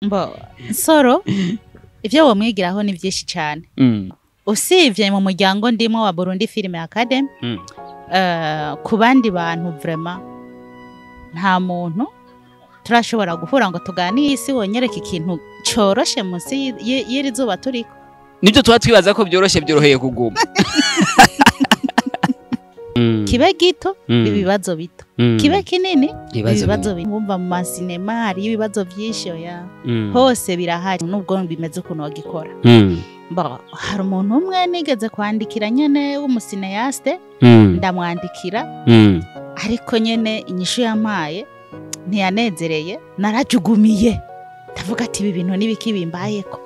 Mbo Nsoro ivyo womwigiraho ni byinshi cyane. Usivye mu muryango ndimo wa Burundi Film Academy, ku bandi bantu vraiment nta muntu turashobora guhura ngo tuganire isi wonyereka ikintu coroshe munsi y'iri zuba turiko. Nibyo tuba twibaza ko byoroshe byoroheye kuguma. Kibe gito ibibazo bito, kibe kinini ibibazo bito. Wumva mu masinema hari ibibazo byinshi oya hose birahari nubwo bimeze ukuntu wagikora. Hari umuntu umwe nigeze kwandikira nyene w'umusineaste, ndamwandikira ariko nyene inyishu yampaye ntiyanezereye, narajugumiye ndavuga ati ibi bintu nibiki bimbayeko.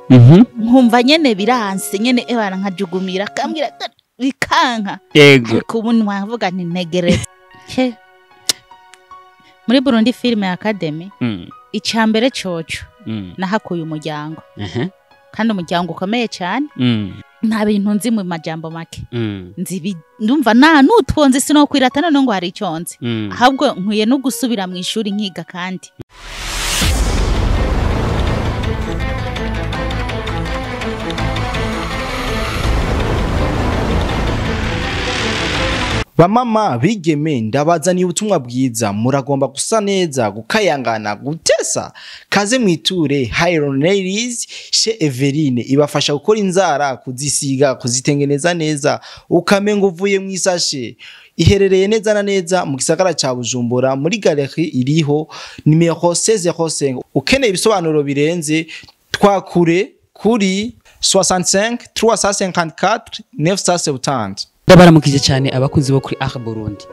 Nkumva nyene biranse nyene ebana nkajugumira kambwira bikanka. Ariko ubu nwavuga nti ntegereze. Muri Burundi Film Academy icambere coco nahakuye umuryango, kandi umuryango ukomeye cyane. Nta bintu nzi mu majambo make, nzi ndumva nta nutwonze sinokwiratana no ngo hari icyonze, ahubwo nkwiye no gusubira mu ishuri nkiga. Kandi bamama bigeme ndabazaniye ubutumwa bwiza, muragomba gusa neza, gukayangana, gutesa. Kaze mwiture Hairon Nails chez Everine, ibafasha gukora inzara, kuzisiga, kuzitengeneza neza ukamenga uvuye mu isashe. Iherereye neza na neza mu gisagara ca Bujumbura muri galerie iriho numero 1605. Ukeneye ibisobanuro birenze twakure kuri 65 354 970. Ndabaramukije cyane abakunzi bo kuri Art Burundi,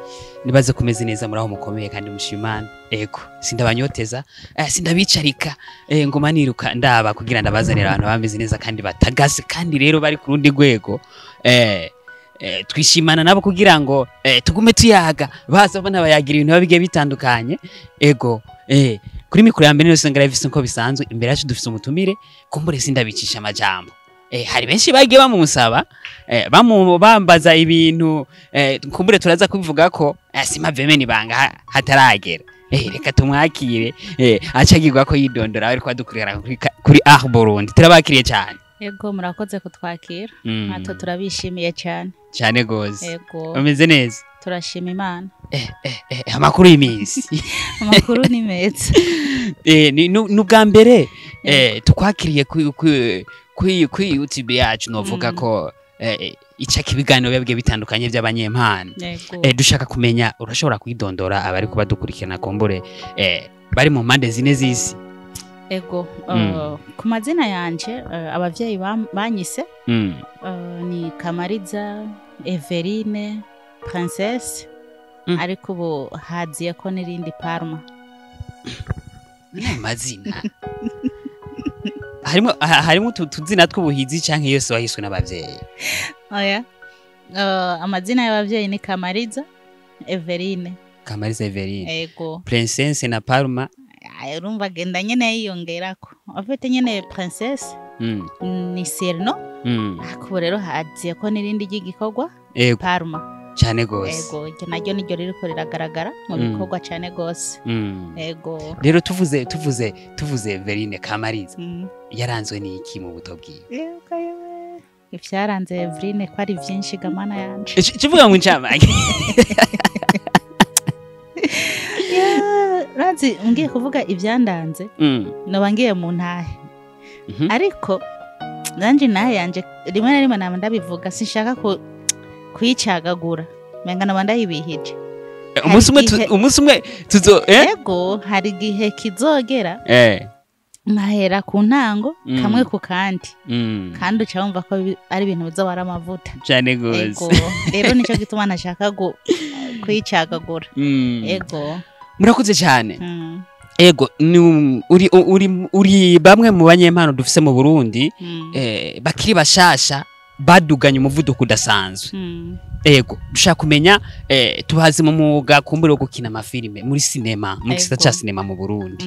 nibaze kumeze neza muraho mukomeye kandi mushimana. Ego sindabanyoteza, sindabicarika, ngoma niruka ndaba kugira ndabazanira abantu bameze neza kandi batagase, kandi rero bari ku rundi rwego. Twishimana nabo kugira ngo tugume tuyaga, baza bona bayagira ibintu babigiye bitandukanye. Ego kuri mikoro ya mbere yose ngaravise nko bisanzwe, imbere yacu dufise umutumire kumbure sindabicisha amajambo. Hari benshi bagiye bamusaba bambaza ibintu kumbure turaza kubivuga ko sima vemeni banga hataragera. Reka tumwakire acagirwa ko yidondora ariko adukurira kuri Art Burundi. Turabakiriye cyane. Ego murakoze kutwakira, nato turabishimiye cyane cyane gose. Ego umeze neza? Turashima Imana. Amakuru y'imisi. Amakuru ni meza. N'ubwa mbere tukwakiriye kuri YouTube yacu, novuga ko icaka ibiganiro byabwe bitandukanye by'abanyempano. Dushaka kumenya, urashobora kwidondora abari kuba dukurikirana kombure bari mu mpande zine z'isi? Ego ku mazina yanje abavyeyi banyise ni Kamariza Everine Princess, ariko ubu haziye ko nirindi Parma. Amazina harimo tuzina tw'ubuhizi canke yose wahiswe n'abavyeyi? Oya, amazina y'abavyeyi ni Kamariza Everine. Kamariza Everine. Ego. Princess na Parma. Urumva genda nyene yiyongerako. Afite nyene Princess ni Serno. Ako rero haziye ko nirindi ry'igikorwa Parma. Cyane gose. Ego naryo niryo ririko riragaragara mu bikorwa cyane gose. Ego rero tuvuze Everine Kamariza yaranzwe n'iki mu buto bwiwe? Ivyaranze Everine ko ari vyinshi gamana yanje. Kivuga mu ncamake. Razi ngiye kuvuga ivyandanze nobangiye mu ntahe, ariko nanje nahe yanje rimwe na rimwe naba ndabivuga sinshaka kwicagagura menga naba ndayibihije. Umunsi umwe tuzo Ego hari gihe kizogera nkahera ku ntango kamwe ku kandi, kandi ucawumva ko ari ibintu bizobara amavuta cyane gose. Ego rero nico gituma nashaka kwicagagura. Ego murakoze cyane. Ego uri bamwe mu banyempano dufise mu Burundi bakiri bashasha baduganye umuvuduko udasanzwe. Ego dushaka kumenya tuhazi mu mwuga kumbure wo gukina amafilime muri sinema, mu gisata ca sinema mu Burundi.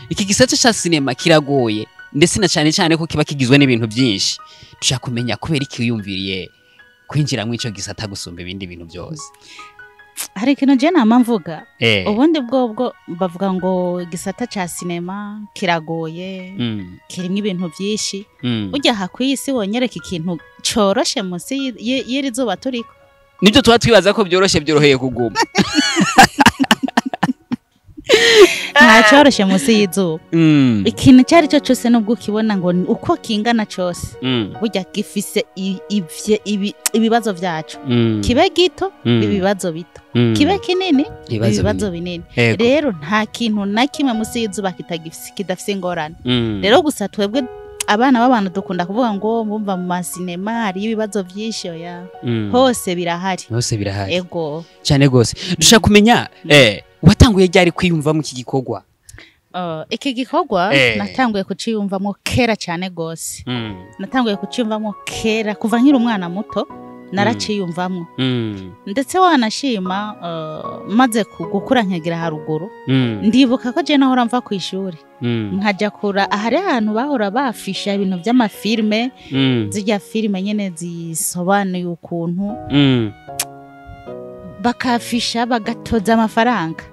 Iki gisata ca sinema kiragoye ndetse na cyane ko kiba kigizwe n'ibintu byinshi. Dushaka kumenya kubera iki wiyumviriye kwinjira mu ico gisata gusumba ibindi bintu byose? hari ikintu je nama mvuga ubundi bwo bavuga ngo igisata ca sinema kiragoye kirimo ibintu byinshi ujya hakwisi wonyereka ikintu coroshe munsi y'iri zuba turiko nibyo tuba twibaza ko byoroshe byoroheye kuguma nta coroshe munsi y'izuba ikintu cyari cyo cyose nubwo ukibona ngo uko kingana cyose burya gifise ibibazo byacu kibe gito ibibazo bito kibe kinini ibibazo binini rero nta kintu na kimwe munsi y'izuba kidafise ingorane rero gusa twebwe abana b'abantu dukunda kuvuga ngo bumva mu masinema hari ibibazo byinshi oya hose birahari ego cyane gose dushaka kumenya watanguye ryari kwiyumva mu iki gikorwa iki gikorwa natanguye kuciyumvamo kera cyane gose natanguye kuciyumvamo kera kuva nkiri umwana muto naraciyumvamo ndetse wanashima maze gukura nkegera haruguru ndibuka ko je nahora mva ku ishuri nkajya kura ahari ahantu bahora bafisha ibintu by'amafilme zijya filme nyene zisobanuye ukuntu bakafisha bagatoza amafaranga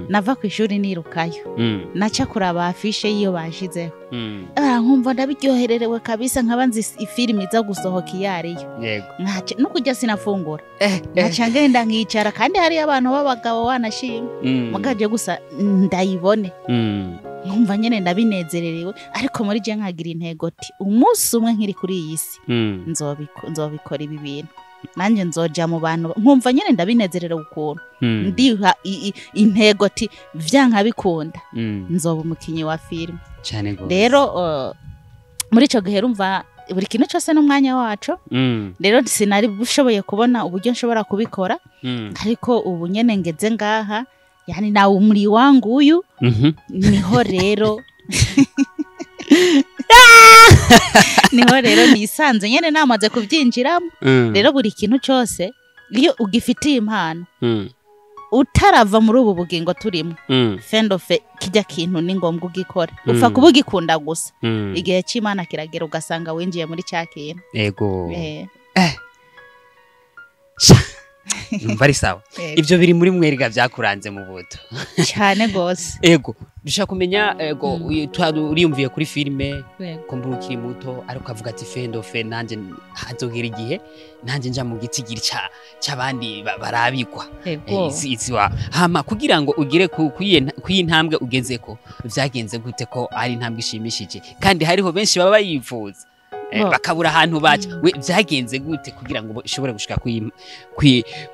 nava ku ishuri nirukayo naca kuraba afishe iyo bashizeho nkumva ndabiryohererewe kabisa nkaba nzi ifilimi iza gusohoka iyariyo no kujya sinafungura naca ngenda nkicara kandi hari abantu b'abagabo wanashima mugaje gusa ndayibone nkumva nyene ndabinezererewe ariko muri je nkagira intego ati umunsi umwe nkiri kuri iyi si nzobikora ibi bintu nanje nzoja mu bantu nkumva nyene ndabinezererewe ukuntu ndiha intego ati vyanka bikunda nzoba umukinyi wa film cyane gose rero muri ico gihe rumva buri kintu cyose n'umwanya wacu rero sinari bushoboye kubona uburyo nshobora kubikora ariko ubu nyene ngeze ngaha yani nawe umuri wangu uyu niho rero niho rero nisanze nyene namaze kubyinjiramo rero buri kintu cyose iyo ugifitiye impano utarava muri ubu bugingo turimo fendofe kijya kintu ni ngombwa ugikora upfa kubugikunda gusa igihe cy'Imana kiragera ugasanga winjiye muri cya kintu ego numva ari sawa ibyo biri muri mwerega byakuranze mu buto cyane gose ego dushaka kumenya ego uriyumviye kuri filme ko mburu kiri muto ariko avuga ati fendofe nanje hazogera igihe nanje nja mu gitigiri cy'abandi barabikwa iziwa hama kugira ngo ugire kuyintambwe ugezeko byagenze gute ko ari intambwe ishimishije kandi hariho benshi baba bayifuza bakabura ahantu baca we byagenze gute kugira ngo ushobore gushika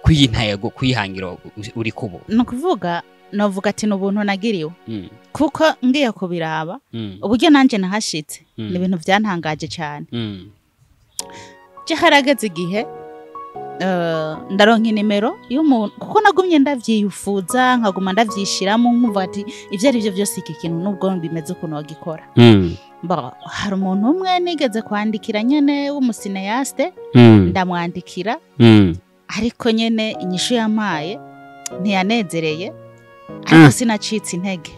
kuyintayego kwihangiro uri kubo no kuvuga navuga ati n'ubuntu nagiriwe kuko ngiye kubiraba uburyo nanje nahashitse ni ibintu byantangaje cyane je harageze igihe ndaronka nimero y'umuntu kuko nagumye ndavyiyufuza nkaguma ndavyishiramo nkumva ati ivyo ari byo byose iki kintu nubwo bimeze ukuntu wagikora hari umuntu umwe nigeze kwandikira nyene w'umusineyaste ndamwandikira ariko nyene inyishu yampaye ntiyanezereye ariko sinacitse intege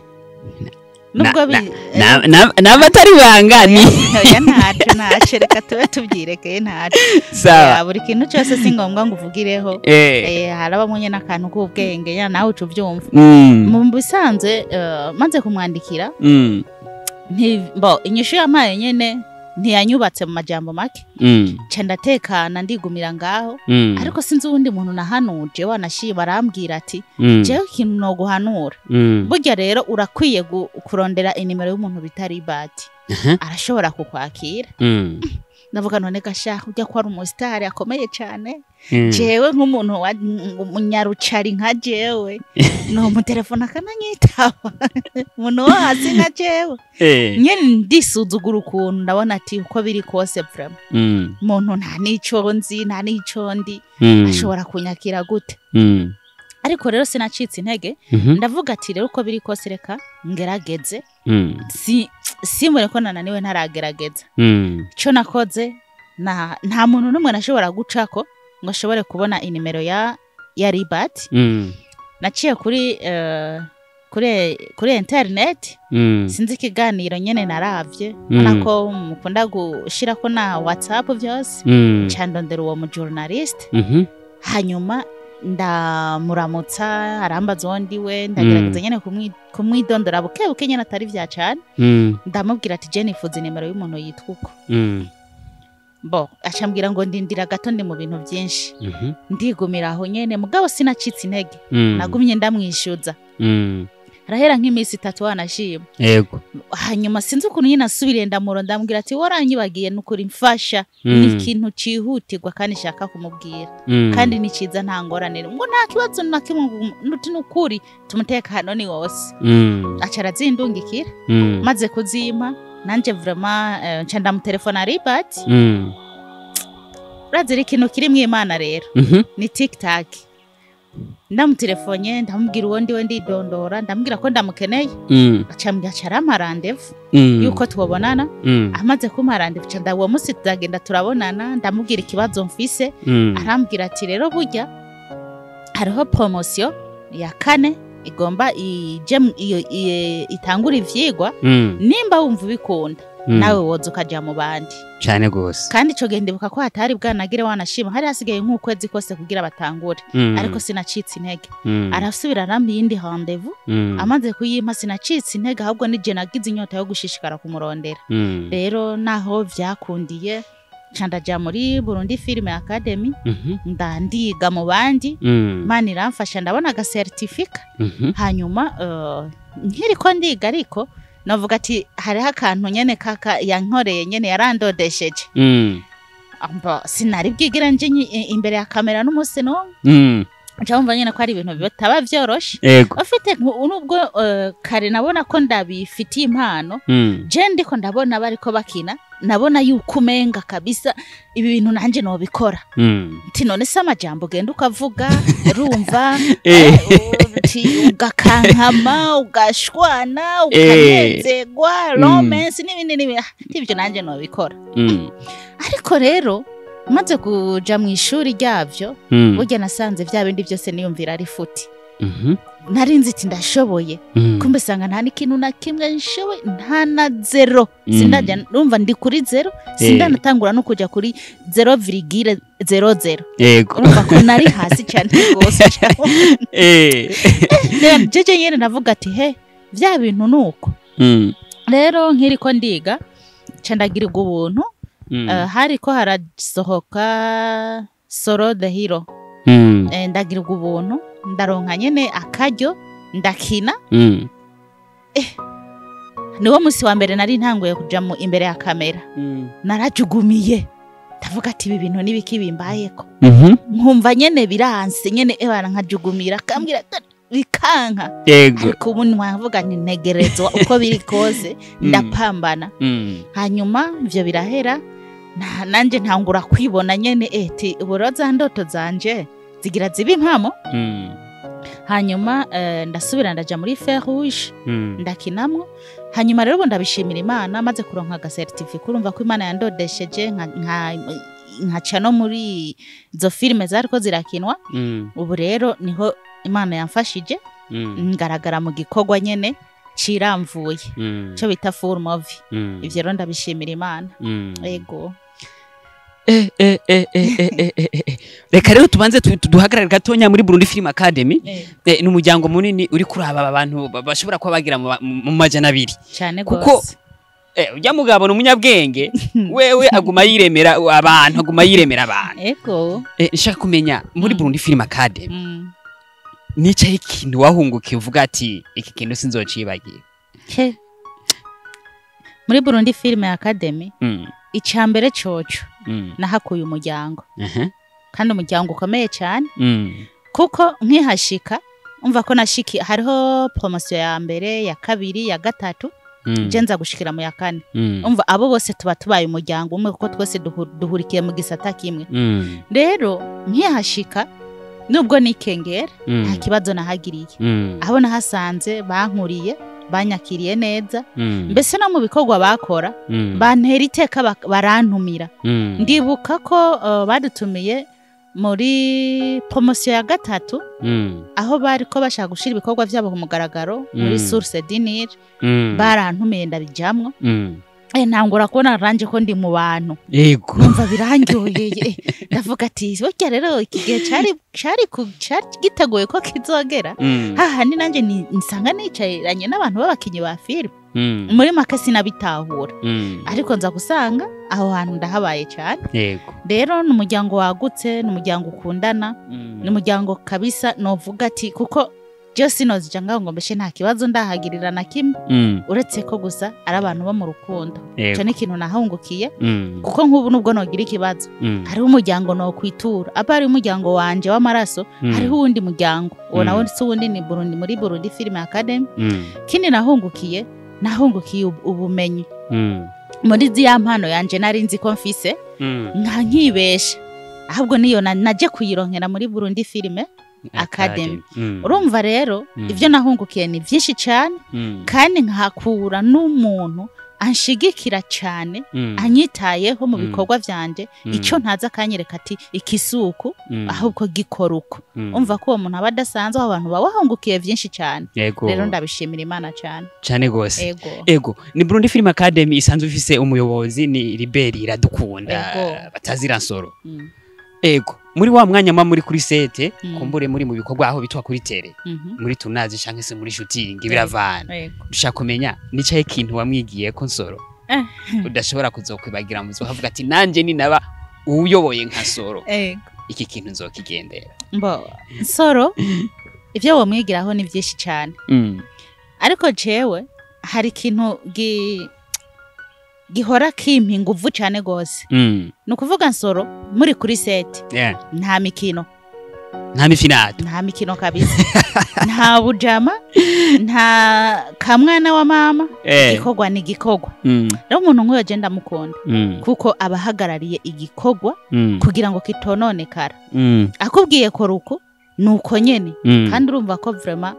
nubwo n'abatari bangani ntacu reka tube tubyirekeye ntacu buri kintu cyose si ngombwa ngo uvugireho harabamo nyine akantu k'ubwenge nawe uca ubyumva mu bisanzwe maze kumwandikira inyishu yampaye nyine ntiyanyubatse mu majambo make nca ndatekana ndigumira ngaho ariko sinzi uwundi muntu nahanuje wanashima arambwira ati jewe ikintu no guhanura burya rero urakwiye kurondera inimero y'umuntu bitari bati arashobora kukwakira ndavuga none gashaka ujya kwa umusitari akomeye cyane jewe nk'umuntu umunyarucari nka jewe no mu telefone akananyitaba umuntu hasi nka jewe nyene ndisuzugura ukuntu ndabona ati uko biri kose vraiment umuntu nta nico nzi nta nico ndi ashobora kunyakira gute ariko rero sinacitse intege ndavuga ati rero uko biri kose reka ngerageze simbone ko nananiwe ntaragerageza cyo nakoze nta muntu n'umwe nashobora gucako ngo ashobore kubona inimero ya Ribat naciye kuri internet sinzi ikiganiro nyene naravye nako mukunda gushira ko na WhatsApp byose cyandondera uwo mu journalist hanyuma ndamuramutsa arambaza undi we ndagerageza nyene kumwidondora buke nyene atari vya cyane ndamubwira ati je nifuza nimero y'umuntu yitwa uko bo acambwira ngo ndindira gato ndi mu bintu byinshi ndigumira aho nyene mugabo sinacitse intege nagumye ndamwishyuza rahera nk'iminsi 3 wanashima yego hanyuma sinzi ukuntu nyine asubiriye ndamuro ndambwira ati waranyibagiye nukuri mfasha n'ikintu cihutirwa kandi shaka kumubwira kandi ni ciza nta ngorane ngo nta kibazo nakimwe nuti nukuri tumutekano ni wose acara zindungikira maze kuzima nanje vraiment nca ndamutelefona Ribat razira ikintu kiri mw'Imana rero ni TikTok ndamutelefonye ndamubwira uwo ndiwe ndidondora ndambwira ko ndamukeneye acambya carama rendez-vous yuko tubonana amaze kumpa rendez-vous canda uwo musi tuzagenda turabonana ndamubwira ikibazo mfise arambwira ati rero burya hariho promotion ya 4 igomba itangura ivyigwa nimba wumva ubikunda nawe woza ukaja mu bandi cyane gose kandi ico gendebuka ko hatari bwanagire wanashima hari hasigaye nk'ukwezi kose kugira batangure ariko sinacitse intege arasubira arambi yindi rendez-vous amaze kuyimpa sinacitse intege ahubwo nije nagize inyota yo gushishikara kumurondera rero naho vyakundiye candaja muri Burundi Film Academy ndandiga mu bandi mani ramfasha ndabona ga certificate hanyuma nkiriko ndiga ariko navuga ati hari akantu nyene kaka yankoreye nyene yarandodesheje amba sinari bwigira nje imbere ya kamera n'umunsi no cyangwa nyene ko ari ibintu bitaba vyoroshe afite nubwo kare nabona ko ndabifitiye impano je ndiko ndabona bariko bakina nabona yuko umenga kabisa ibi bintu nanje no bikora nti none se amajambo genda ukavuga rumva ugakankama ugashwana ukanezegwa romance n'ibindi n'ibyo nanje no bikora ariko rero maze kuja mu ishuri ryavyo burya nasanze vya bindi byose niyumvira ari futi narinzi iti ndashoboye kumbe sanga nta n'ikintu na kimwe nshoboye nta na 0 sindajya numva ndi kuri 0 sindanatangura no kuja kuri 0,00 yego urumva ko nari hasi cyane rwose jeje nyene navuga ati he vya bintu nuko rero nkiriko ndiga candagirirwa ubuntu hariko harasohoka Solo the Hero ndagirirwa ubuntu ndaronka nyene akaryo ndakina niwo musi wa mbere nari ntanguye kuja mu imbere ya kamera narajugumiye ndavuga ati ibi bintu nibiki bimbayeko nkumva nyene biranse nyene ebana nkajugumira kambwira bikanka ariko ubu nwavuga ni ntegerezwa uko biri kose ndapambana hanyuma ivyo birahera nanje ntangura kwibona nyene eti uburoza ndoto zanje zigira zibi impamo hanyuma ndasubira ndaja muri Fer Rouge ndakinamwo hanyuma rero ndabishimira Imana maze kuronka ga certificate urumva ko Imana yandodesheje nka no muri zo filme zariko zirakinwa ubu rero niho Imana yamfashije ngaragara mu gikorwa nyene ciramvuye cyo bita full movie ivyo rero ndabishimira Imana yego reka rero tubanze duhagarare gatonya muri Burundi Film Academy ni umuryango munini uri kuraba abantu bashobora kuba bagira mu majana 2 cyane kuko ujya mugabo n'umunyabwenge wewe aguma yiremera abantu ego nshaka kumenya muri Burundi Film Academy nica ikintu wahunguke uvuga ati iki kintu sinzocibagiye muri Burundi Film Academy icambere coco nahakuye umuryango kandi umuryango ukomeye cyane kuko nkihashika umva ko nashiki hariho promotion ya mbere ya kabiri ya gatatu jenza gushikira mu ya 4 umva abo bose tuba tubaye umuryango umwe kuko twese duhurikiye mu gisata kimwe rero nkihashika nubwo nikengera nta kibazo nahagiriye aho nahasanze bankuriye banyakiriye neza mbese no mu bikorwa bakora bantera iteka barantumira ndibuka ko badutumiye muri promotion ya gatatu aho bari ko bashaka gushira ibikorwa byabo ku mugaragaro muri Source Dinir barantumiye ndabijamwo ntangura kubona ranje ko ndi mu bantu yego numva birandyoheye ndavuga ati burya rero iki gihe cari giteguye ko kizogera haha ni nanje nsanga nicaranye n'abantu b'abakinyi ba filime muri make sinabitahura ariko nza gusanga aho hantu ndahabaye cyane yego rero ni umuryango wagutse ni umuryango ukundana ni umuryango kabisa novuga ati kuko Jose nozija ngo mbeshe nta kibazo ndahagirira na kimwe uretse ko gusa ari abantu bo mu rukundo cyo ni ikintu nahungukiye kuko nk'ubu nubwo nogira ikibazo hariho umuryango no kwitura abari umuryango wanje w'amaraso hariho uwundi muryango uwo nawo si uwundi ni Burundi muri Burundi Film Academy kindi nahungukiye ubumenyi muri ziya mpano yanje nari nzi ko mfise nkibesha ahubwo niyo naje kuyironkera muri Burundi Film Academy urumva rero ivyo nahungukiye ni byinshi cyane kandi nkakura n'umuntu anshigikira cyane anyitayeho mu bikorwa vyanje ico ntaza kanyereka ati ikisuku ahubwo gikora uko umva ko uwo muntu abadasanzwe abantu bawahungukiye byinshi cyane rero ndabishimira Imana cyane gose ego ni Burundi Film Academy isanzwe ifise umuyobozi ni Liberi Iradukunda batazira nsoro ego muri wa mwanya muri kuri sete kumbure muri mu bikorwa aho bitwa kuri tele muri tunazi canke se muri shooting biravana dushaka kumenya nicaye kintu wamwigiye ko nsoro udashobora kuzokwibagira mu havuga ati nanje ni naba uyoboye nka soro iki kintu nzokigendera nsoro ivyo wamwigiraho ni byinshi cyane ariko jewe hari kintu gihora kimpa inguvu cyane gose nukuvuga nsoro muri kuri set nta mikino nta mikino kabisa nta bujama nta kamwana wa mama igikorwa ni igikorwa rero umuntu nk'uyo agenda mukunda kuko abahagarariye igikorwa kugira ngo kitononekara akubwiye ko ruko nuko nyene kandi urumva ko vraiment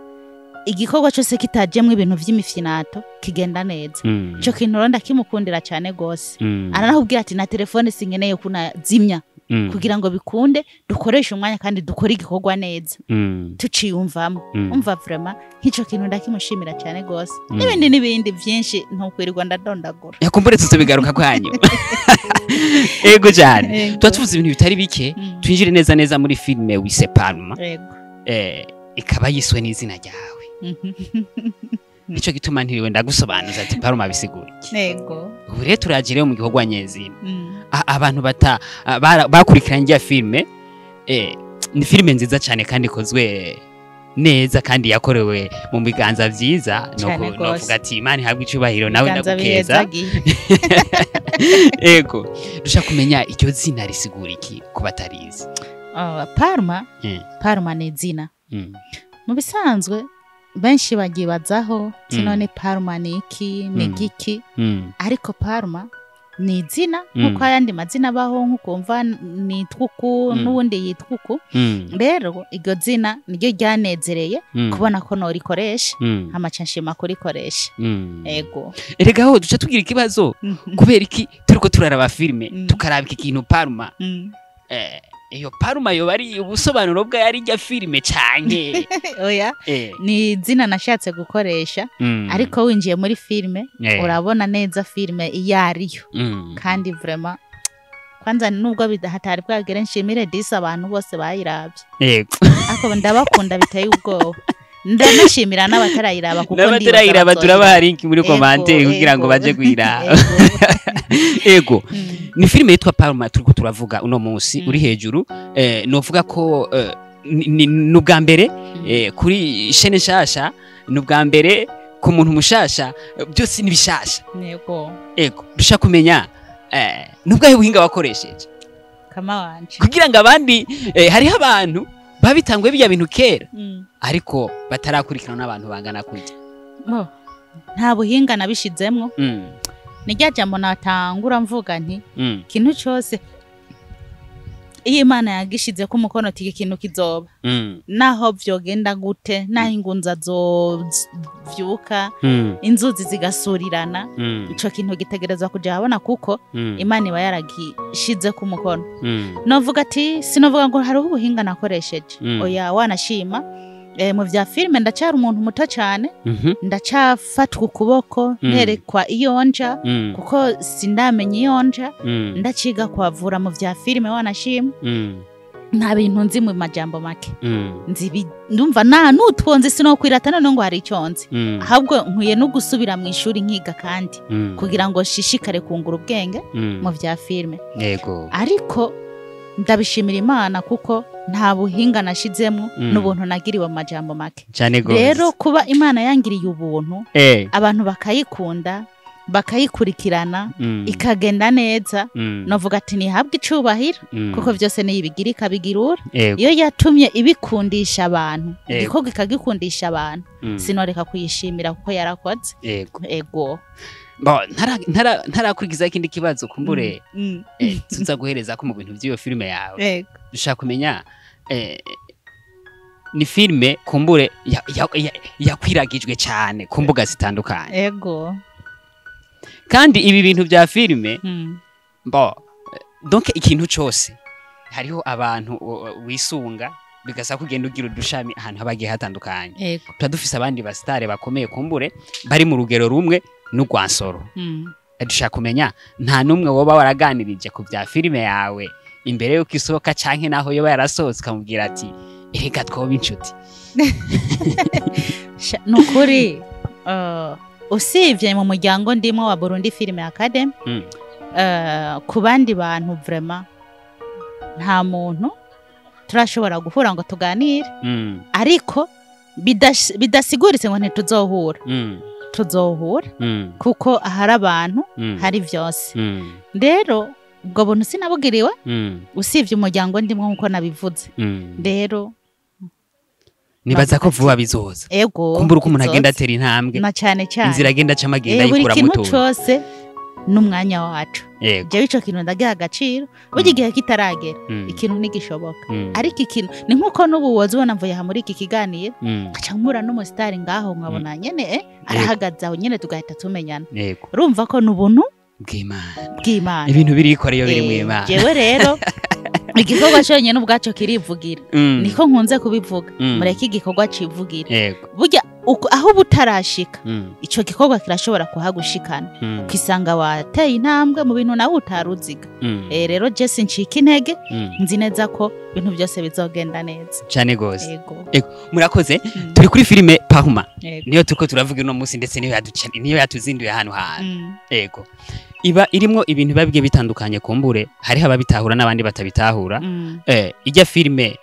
igikorwa cyose kitajemwe ibintu vy'imifinato kigenda neza cyo kintu ronda kimukundira cyane gose aranahubwira ati na telefone singeneye kuna zimya kugira ngo bikunde dukoresha umwanya kandi dukora igikorwa neza tuciyumvamo umva vraiment nk'ico kintu ndakimushimira cyane gose n'ibindi byinshi ntukwirirwa ndadondagura yakumbure tuzobigaruka kwanyu ego cyane tuvuze ibintu bitari bike twinjire neza muri filme wise Palma ikaba yiswe n'izina ryawe nico gituma ntiriwe ndagusobanuza ati Palma bisigura iki yego ubu rero turagire mu gikorwa nyezina abantu bakurikiranye ya filme ni filme nziza cyane kandi ikozwe neza kandi yakorewe mu biganza byiza no kuvuga ati Imana ihabwe icubahiro nawe ndagukeza yego dushaka kumenya icyo zina risigura iki ku batarizi Palma ni izina mu bisanzwe benshi bagibazaho none Palma ni iki ni giki ariko Palma ni izina nkuko ayandi mazina baho nkukumva ni twuku n'ubundi yitwuku rero iryo zina niryo ryanezereye kubona ko no rikoresha amaca nshima kurikoresha ego erega ho duca tugira ikibazo kubera iki turiko turaraba filme tukaraba iki kintu Palma iyo Palma yo bari ubusobanuro bwa yari rya filme canke oya ni zina nashatse gukoresha ariko winjiye muri filme urabona neza filme iyariyo kandi vraiment kwanza nubwo bidahatari bwagere nshimire disi abantu bose bayiravye yego ako ndabakunda biteye ubwoba ndanashimira n'abatarayiraba kuko n'abatarayiraba turabaha link muri commentaire kugira ngo baje kwiraba ego ni filme yitwa Palma turiko turavuga uno munsi uri hejuru novuga ko n'ubwa mbere kuri chaîne nshasha n'ubwa mbere ku muntu mushasha byose ni bishasha ego dushaka kumenya n'ubwahe buhinga wakoresheje kama wanje kugira ngo abandi hariho abantu babitangwe bijya bintu kera ariko batarakurikirana n'abantu bangana kujya nta buhinga nabishizemwo nijya jambo natangura mvuga nti kintu cyose iyo Imana yagishize ko umukono tiki kintu kizoba naho vyogenda gute naho ingunza vyuka inzuzi zigasurirana ico kintu gitegerezwa kuja habona kuko Imana iba yaragishize ku mukono novuga ati sinovuga ngo hariho ubuhinga nakoresheje oya wanashima mu vya filime ndacyari umuntu muto cyane ndacyafatwa ukuboko nerekwa iyonja kuko sindamenye iyonja ndaciga kwavura mu vya filime wanashima nta bintu nzi mu majambo make nzi ndumva nutwonze sinokwiratana no ngo hari icyonzi ahubwo nkwiye no gusubira mu ishuri nkiga kandi kugira ngo shishikare kungura ubwenge mu vya filime yego ariko ndabishimira Imana kuko nta buhinga nashizemo n'ubuntu nagiriwe mu majambo make rero kuba Imana yangiriye ubuntu abantu bakayikunda bakayikurikirana ikagenda neza novuga ati nihabwe icubahiro kuko byose niyibigira ikabigirura iyo yatumye ibikundisha abantu igikorwa ikagikundisha abantu sinoreka kuyishimira kuko yarakoze ego ntarakurikiza ikindi kibazo kumbure tuza guhereza ko mu bintu by'iyo filime yawe dushaka kumenya ni filime kumbure yakwiragijwe cyane ku mbuga zitandukanye ego kandi ibi bintu bya filime donc ikintu cyose hariho abantu wisunga bigasa kugenda ugira udushami ahantu habagiye hatandukanye dufise abandi basitare bakomeye kumbure bari mu rugero rumwe n'ugwansoro dushaka kumenya nta numwe woba waraganirije ku bya filime yawe imbere yuko isohoka canke naho yoba yarasohotse kamubwira ati reka twoba inshuti nukuri usibye mu muryango ndimo wa Burundi Film Academy ku bandi bantu vraiment nta muntu turashobora guhura ngo tuganire ariko bidasiguritse ngo ntituzohura tuzohura kuko ahari abantu hari byose rero ubwo buntu sinabugiriwe usibye umuryango ndimo nkuko nabivuze rero nibaza ko vuba bizoza kumbura uko umuntu agenda atera intambwe na cyane inzira agenda acamo agenda yikura muto buri kintu cyose n'umwanya wacu je bico kintu ndagiha agaciro burya igihe kitaragera ikintu nigishoboka ariko ikintu ni nkuko n'ubuwozi ubona mvuye ha muri iki kiganiro aca nkura n'umusitari ngaho nkabona nyene arahagaze aho nyene tugahita tumenyana urumva ko n'ubuntu bw'Imana ibintu birikoreyo biri mu Imana jewe rero igikorwa cyonyine n'ubwaco kirivugira niko nkunze kubivuga mureke igikorwa civugira burya aho butarashika ico gikorwa kirashobora kuhagushikana ukisanga wateye intambwe mu bintu nawe utaruziga rero Jesse ncika intege nzi neza ko ibintu byose bizogenda neza cyane gose murakoze turi kuri filime Pahuma niyo turiko turavuga no munsi ndetse niyo yatuzinduye ahantu yego iba irimo ibintu babige bitandukanye kumbure hari ababitahura n'abandi batabitahura ijya filime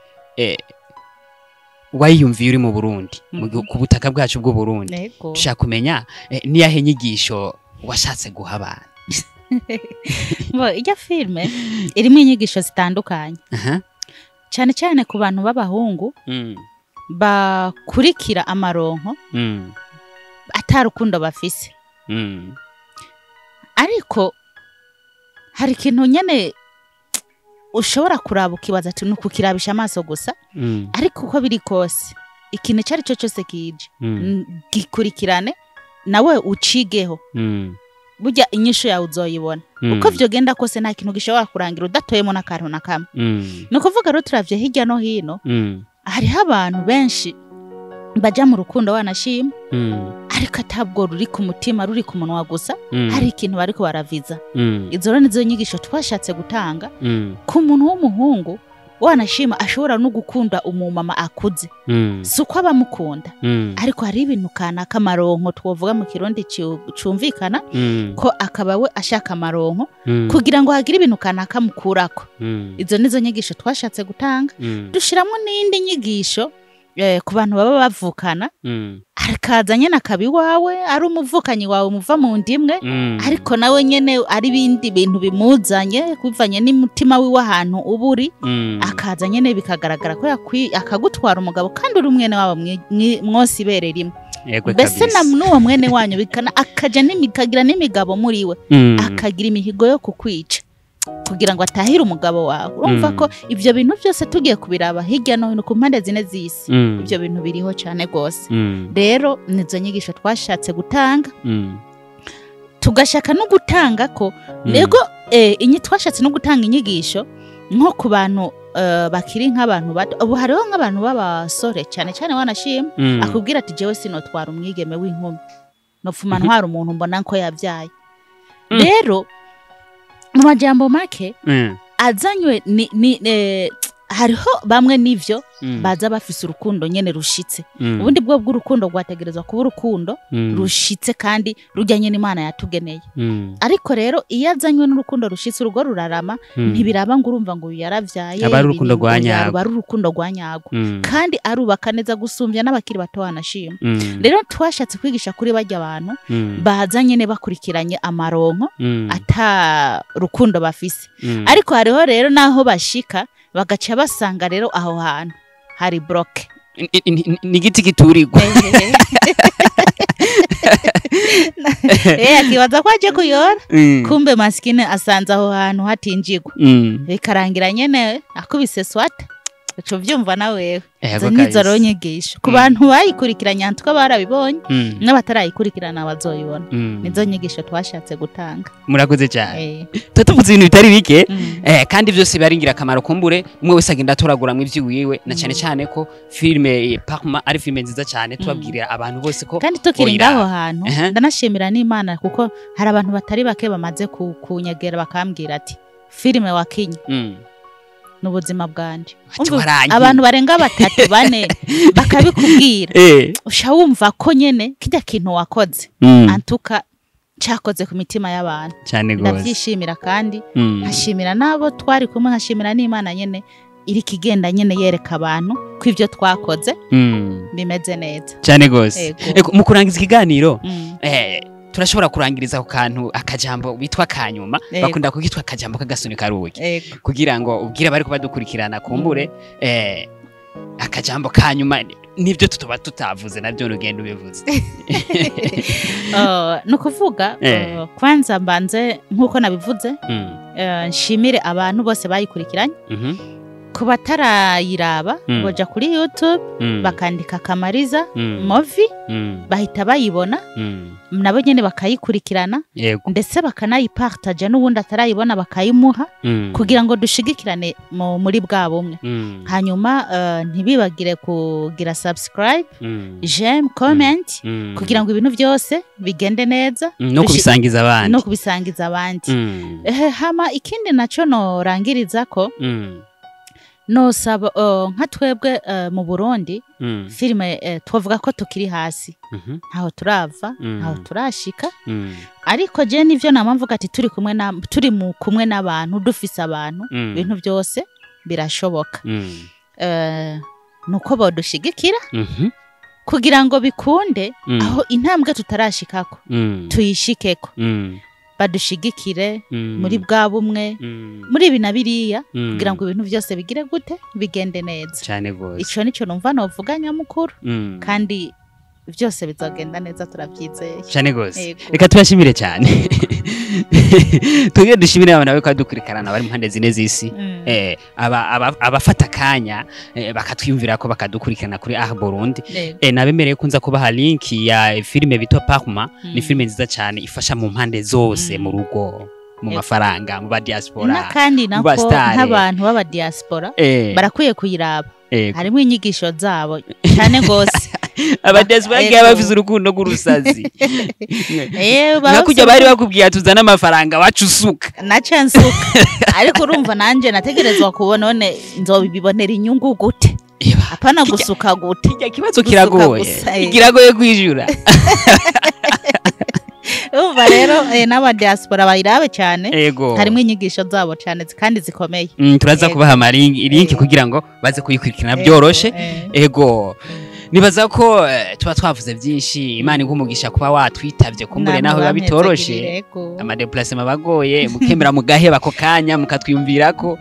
wayiyumviye uri mu Burundi ku butaka bwacu bw'u Burundi dushaka kumenya niyahe nyigisho washatse guha abantu ijya filime irimo inyigisho zitandukanye cyane cyane ku bantu b'abahungu bakurikira amaronko atarukundo bafise ariko hari ikintu nyene ushobora kuraba ukibaza ati nukukirabisha amaso gusa ariko uko biri kose ikintu cyari cyo cyose kije gikurikirane nawe ucigeho burya inyisho yawe uzoyibona uko vyogenda kose nta kintu gishobora kurangira udatoyemo n'akantu na kamwe nuko vuga rero turavye hirya no hino hariho abantu benshi baja mu rukundo wanashima ariko atabwo ruri ku mutima ruri ku munwa gusa hari ikintu bariko baraviza izo rero nizo nyigisho twashatse gutanga ku muntu w'umuhungu wanashima ashobora no gukunda umumama akuze suko abamukunda ariko hari ibintu kana kamaronko twovuga mu kirundi cumvikana ko akaba we ashaka amaronko kugira ngo hagire ibintu kana kamukurako izo nizo nyigisho twashatse gutanga dushiramo n'indi nyigisho ku bantu baba bavukana arikaza nyene akabi wawe ari umuvukanyi wawe muva mu ndimwe ariko nawe nyene ari bindi bintu bimuzanye kuvanye n'umutima wiwe ahantu uburi akaza nyene bikagaragara ko akagutwara umugabo kandi uri umwene wabo mwose ibere rimwe mbese na n'uwo mwene wanyu bikana akaja n'imikagira n'imigabo muriwe akagira imihigo yo kukwica kugira ngo atahire umugabo wawe urumva ko ivyo bintu byose tugiye kubiraba hirya no hino ku mpande zine z'isi ivyo bintu biriho cyane gose rero nizo nyigisho twashatse gutanga tugashaka no gutanga ko nego twashatse no gutanga inyigisho nko ku bantu bakiri nk'abantu bato ubu hariho nk'abantu b'abasore cyane cyane wanashima akubwira ati jewe sinotwara umwigeme w'inkumi nopfuma ntwara umuntu mbona ko yabyaye rero mu majambo make azanywe hariho bamwe nivyo baza bafise urukundo nyene rushitse ubundi bwo bw'urukundo rwategerezwa kuba urukundo rushitse kandi rujyanye n'Imana yatugeneye ariko rero iyo azanywe n'urukundo rushitse urugo rurarama ntibiraba ngo urumva ngo yaravyaye aba ari urukundo rwanyago ari urukundo rwanyago kandi arubaka neza gusumbya n'abakiri bato wanashima rero twashatse kwigisha kuri bajya abantu bazanye ne bakurikiranye amaronko ata rukundo bafise ariko hariho rero naho bashika bagaca basanga rero aho hantu hari bloke ni giti giturirwa akibaza ko aje kuyora kumbe maskine asanze aho hantu hatinjirwa bikarangira nyene akubise swata uco vyumva nawe nizo ronyigisho ku bantu bayikurikiranye antuka barabibonye n'abatarayikurikirana bazoyibona nizo nyigisho twashatse gutanga murakoze cyane tuvuze ibintu bitari bike kandi byose baringira akamaro kumbure umwe wese agenda atoraguramwe ivy'iwiwe na cyane cyane ko filme Parma ari filme nziza cyane tubabwirira abantu bose ko kandi tukirinda aho hantu ndanashimira n'Imana kuko hari abantu batari bake bamaze kunyegera bakambwira ati filme wakinye n'ubuzima bwanje abantu barenga 3-4 bakabikubwira usha wumva ko nyene kijya kintu wakoze antuka cyakoze ku mitima y'abantu ndabyishimira kandi hashimira nabo twari kumwe hashimira n'Imana nyene iri kigenda nyene yereka abantu ko ivyo twakoze bimeze neza cyane gose mu kurangiza ikiganiro turashobora kurangiriza ku kantu akajambo bitwa kanyuma bakunda kugitwa akajambo kagasuni karuki kugira ngo ubwire bari ko badukurikirana kumbure akajambo kanyuma nivyo tutoba tutavuze navyo rugendo bivuze nukuvuga kwanza mbanze nkuko nabivuze nshimire abantu bose bayikurikiranye kuba tarayiraba boja kuri YouTube bakandika Kamariza movie bahita bayibona nabo nyene bakayikurikirana ndetse bakanayipartage n'ubundi atarayibona bakayimuha kugira ngo dushigikirane muri bwa bumwe hanyuma ntibibagire kugira subscribe j'aime comment kugira ngo ibintu byose bigende neza no kubisangiza abandi hama ikindi naco norangiriza ko no saba nka twebwe mu Burundi filme twavuga ko tukiri hasi ntaho turava ntaho turashika ariko je nivyo namamvuga ati turi mu kumwe n'abantu dufise abantu ibintu byose birashoboka nuko bodushigikira kugira ngo bikunde aho intambwe tutarashikako tuyishikeko badushigikire muri bwa bumwe muri ibi nabiriya kugira ngo ibintu byose bigire gute bigende neza cyane gose ico nico numva novuga nyamukuru kandi byose bizogenda neza turabyizeye cyane gose reka tubashimire cyane tugiye dushimire abantu bako dukurikirana bari mu mpande zine z'isi abafata kanya bakatwiyumvira ko bakadukurikirana kuri Burundi nabemereye kunza kubaha link ya filme bitwa Parma ni filme nziza cyane ifasha mu mpande zose mu rugo mu mafaranga mu ba diaspora kandi nako nk'abantu baba diaspora barakwiye kuyiraba harimo inyigisho zabo cyane gose abadesi bagiye bavize urukundo rw'urusazi nakujya bari bakubwiye tuzana amafaranga wacusuka nacansuka ariko urumva nanje nategerezwa kubona none nzobibonera inyungu gute apana gusuka gute kibazo kiragoye kwijura umva rero n'aba diaspora bayirabe cyane harimo inyigisho zabo cyane kandi zikomeye turaza kubaha link kugira ngo baze kuyikurikirana byoroshe nibaza ko tuba twavuze byinshi Imana igumugisha kuba watwitavye kumbure naho biba bitoroshe amadeplacement bagoye mukemera mugaheba ko kanya mukatwiyumvirako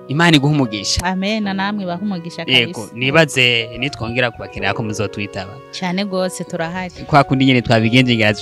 Imana iguhumugisha amen namwe bahumugisha kabisa nibaze nitwongera kubakenera ko muzotwitaba cyane gose turahari kwa kundi nyene twabigenje ngira